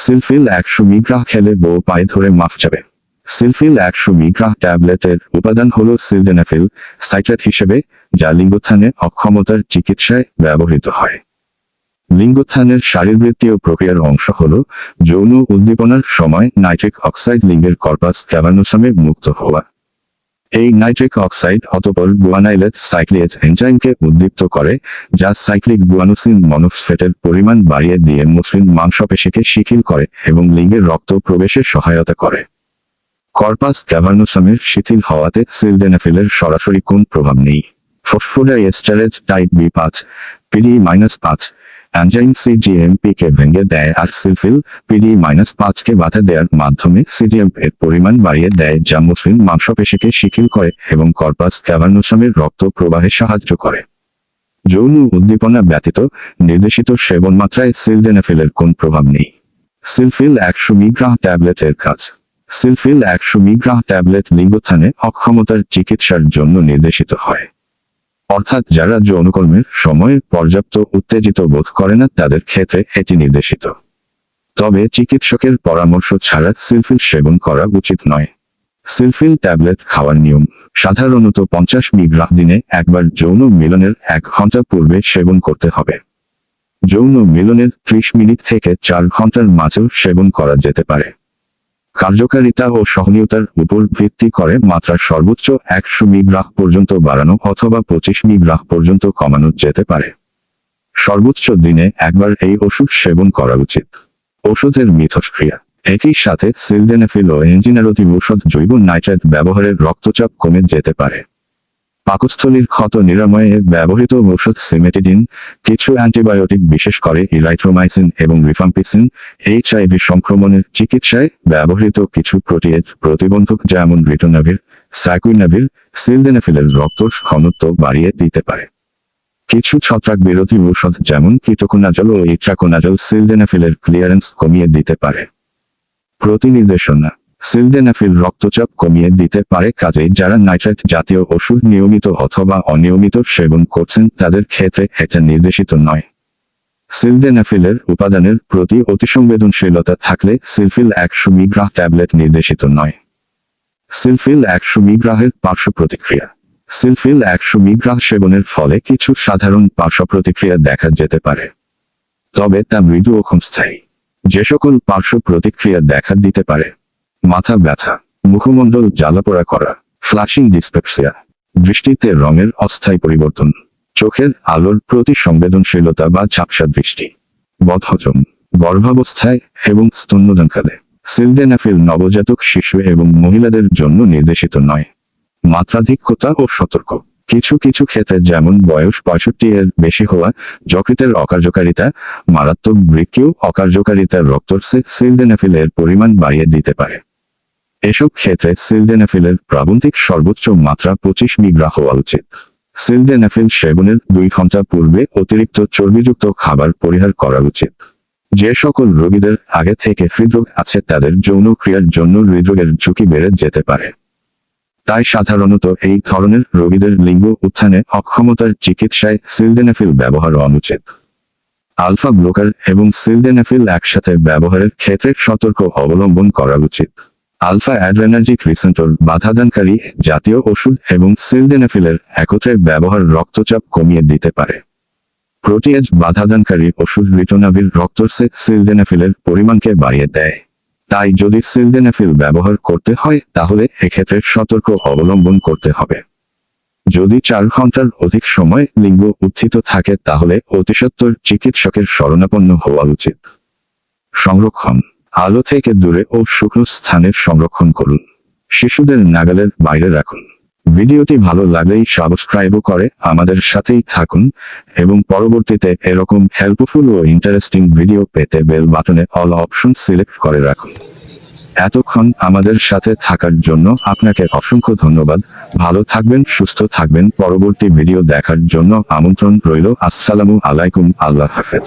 সিলফিল 100 মিগ্রা খেলে বউ পায়ে ধরে মাফ যাবে। সিলফিল 100 মিগ্রা ট্যাবলেটের উপাদান হল সিলডেনাফিল সাইট্রেট হিসেবে, যা লিঙ্গোত্থানে অক্ষমতার চিকিৎসায় ব্যবহৃত হয়। লিঙ্গোত্থানের শারীরবৃত্তীয় প্রক্রিয়ার অংশ হল যৌন উদ্দীপনার সময় নাইট্রিক অক্সাইড লিঙ্গের কর্পাস ক্যাভার্নোসামে মুক্ত হওয়া। এই নাইট্রিক অক্সাইড অতঃপর গুয়ানাইলেট সাইক্লিয়েজ এনজাইমকে উদ্দীপ্ত করে, যা সাইক্লিক গুয়ানোসিন মনোফসফেটের পরিমাণ বাড়িয়ে দিয়ে মসৃণ মাংসপেশিকে শিথিল করে এবং লিঙ্গের রক্ত প্রবেশে সহায়তা করে। কর্পাস ক্যাভার্নোসামের শিথিল হওয়াতে সিলডেনাফিলের সরাসরি কোন প্রভাব নেই। ফসফোডাইএস্টারেজ টাইপ বি5 PD-5 এনজাইম সিজিএমপি কে ভেঙে দেয় আর সিলফিল PD-5 কে বাধা দেওয়ার মাধ্যমে সিজিএমপি এর পরিমাণ বাড়িয়ে দেয়, যা মসৃণ মাংসপেশিকে শিথিল করে এবং কর্পাস ক্যাভার্নোসামের রক্ত প্রবাহে সাহায্য করে। যৌন উদ্দীপনা ব্যতীত নির্দেশিত সেবন মাত্রায় সিলডেনাফিলের কোন প্রভাব নেই। সিলফিল 100 মিগ্রা ট্যাবলেটের কাজ। সিলফিল 100 মিগ্রা ট্যাবলেট লিঙ্গোত্থানে অক্ষমতার চিকিৎসার জন্য নির্দেশিত হয়, অর্থাৎ যারা যৌনকর্মের সময়ে পর্যাপ্ত উত্তেজিত বোধ করে না তাদের ক্ষেত্রে এটি নির্দেশিত। তবে চিকিৎসকের পরামর্শ ছাড়া সিলফিল সেবন করা উচিত নয়। সিলফিল ট্যাবলেট খাওয়ার নিয়ম সাধারণত 50 মিগ্রা দিনে একবার যৌন মিলনের 1 ঘন্টা পূর্বে সেবন করতে হবে। যৌন মিলনের 30 মিনিট থেকে 4 ঘন্টার মাঝেও সেবন করা যেতে পারে। কার্যকারিতা ও সহনীয়তার উপর ভিত্তি করে মাত্রা সর্বোচ্চ 100 মিগ্রা পর্যন্ত বাড়ানো অথবা 25 মিগ্রা পর্যন্ত কমানো যেতে পারে। সর্বোচ্চ দিনে একবার এই ওষুধ সেবন করা উচিত। ওষুধের মিথস্ক্রিয়া। একই সাথে সিলডেনাফিল ও এনজিনারোটিভ ঔষধ জৈব নাইট্রেট ব্যবহারের রক্তচাপ কমে যেতে পারে। পাকস্থলীর ক্ষত নিরাময়ে ব্যবহৃত ঔষধ সিমেটিডিন, কিছু অ্যান্টিবায়োটিক বিশেষ করে ইরাইথ্রোমাইসিন এবং রিফাম্পিসিন, HIV সংক্রমণের চিকিৎসায় ব্যবহৃত কিছু প্রোটিয়েজ প্রতিবন্ধক যেমন রিটোনাভির, সাইকুইনাভির সিলডেনাফিলের রক্ত ঘনত্ব বাড়িয়ে দিতে পারে। কিছু ছত্রাক বিরোধী ঔষধ যেমন কিটোকোনাজল ও ইট্রাকোনাজল সিলডেনাফিলের ক্লিয়ারেন্স কমিয়ে দিতে পারে। প্রতিনির্দেশনা। সিলডেনাফিল রক্তচাপ কমিয়ে দিতে পারে, কাজেই যারা নাইট্রেট জাতীয় ওষুধ নিয়মিত অথবা অনিয়মিত সেবন করছেন তাদের ক্ষেত্রে এটা নির্দেশিত নয়। সিলডেনাফিলের উপাদানের প্রতি অতিসংবেদনশীলতা থাকলে সিলফিল 100 মিগ্রা ট্যাবলেট নির্দেশিত নয়। সিলফিল 100 মিগ্রাহের পার্শ্ব প্রতিক্রিয়া। সিলফিল 100 মিগ্রা সেবনের ফলে কিছু সাধারণ পার্শ্ব প্রতিক্রিয়া দেখা যেতে পারে, তবে তা মৃদু ও ক্ষণস্থায়ী। যে সকল পার্শ্ব প্রতিক্রিয়া দেখা দিতে পারে: মাথা ব্যথা, মুখমণ্ডল জ্বালাপোড়া করা, ফ্ল্যাশিং ডিসপেপসিয়া, দৃষ্টিতে রঙের অস্থায়ী পরিবর্তন, চোখের আলোর প্রতি সংবেদনশীলতা বা ঝাপসা দৃষ্টি, বদহজম, গর্ভাবস্থায় এবং স্তন্যদানকালে। সিলডেনাফিল নবজাতক শিশু এবং মহিলাদের জন্য নির্দেশিত নয়। মাত্রাধিক্যতা ও সতর্ক। কিছু কিছু ক্ষেত্রে যেমন বয়স 65 এর বেশি হওয়া, যকৃতের অকার্যকারিতা, মারাত্মক বৃক্কীয় অকার্যকারিতার রক্তস্রাবে সিলডেনাফিলের পরিমাণ বাড়িয়ে দিতে পারে। এসব ক্ষেত্রে সিলডেনাফিলের প্রাবন্ধিক সর্বোচ্চ মাত্রা 25 মিগ্রা হওয়া উচিত। সিলডেনাফিল সেবনের 2 ঘন্টা পূর্বে অতিরিক্ত চর্বিযুক্ত খাবার পরিহার করা উচিত। যে সকল রোগীদের আগে থেকে হৃদরোগ আছে তাদের যৌন ক্রিয়ার জন্য হৃদরোগের ঝুঁকি বেড়ে যেতে পারে। তাই সাধারণত এই ধরনের রোগীদের লিঙ্গ উত্থানে অক্ষমতার চিকিৎসায় সিলডেনাফিল ব্যবহার অনুচিত। আলফা ব্লকার এবং সিলডেনাফিল একসাথে ব্যবহারের ক্ষেত্রে সতর্ক অবলম্বন করা উচিত। আলফা অ্যাড্রেনার্জিক রিসেপ্টর বাধাদানকারী জাতীয় ওষুধ এবং সিলডেনাফিলের একত্রে ব্যবহার রক্তচাপ কমিয়ে দিতে পারে। প্রোটিয়েজ বাধাদানকারী ওষুধ রিটোনাভির রক্তস্রাবে সিলডেনাফিলের পরিমাণকে বাড়িয়ে দেয়। তাই যদি সিলডেনাফিল ব্যবহার করতে হয় তাহলে এক্ষেত্রে সতর্ক অবলম্বন করতে হবে। যদি 4 ঘন্টার অধিক সময় লিঙ্গ উত্থিত থাকে তাহলে অতিসত্বর চিকিৎসকের শরণাপন্ন হওয়া উচিত। সংরক্ষণ। আলো থেকে দূরে ও শুকনো স্থানে সংরক্ষণ করুন। শিশুদের নাগালের বাইরে রাখুন। ভিডিওটি ভালো লাগলেই সাবস্ক্রাইব করে আমাদের সাথেই থাকুন এবং পরবর্তীতে এরকম হেল্পফুল ও ইন্টারেস্টিং ভিডিও পেতে বেল বাটনে অল অপশন সিলেক্ট করে রাখুন। এতক্ষণ আমাদের সাথে থাকার জন্য আপনাকে অসংখ্য ধন্যবাদ। ভালো থাকবেন, সুস্থ থাকবেন। পরবর্তী ভিডিও দেখার জন্য আমন্ত্রণ রইল। আসসালামু আলাইকুম। আল্লাহ হাফেজ।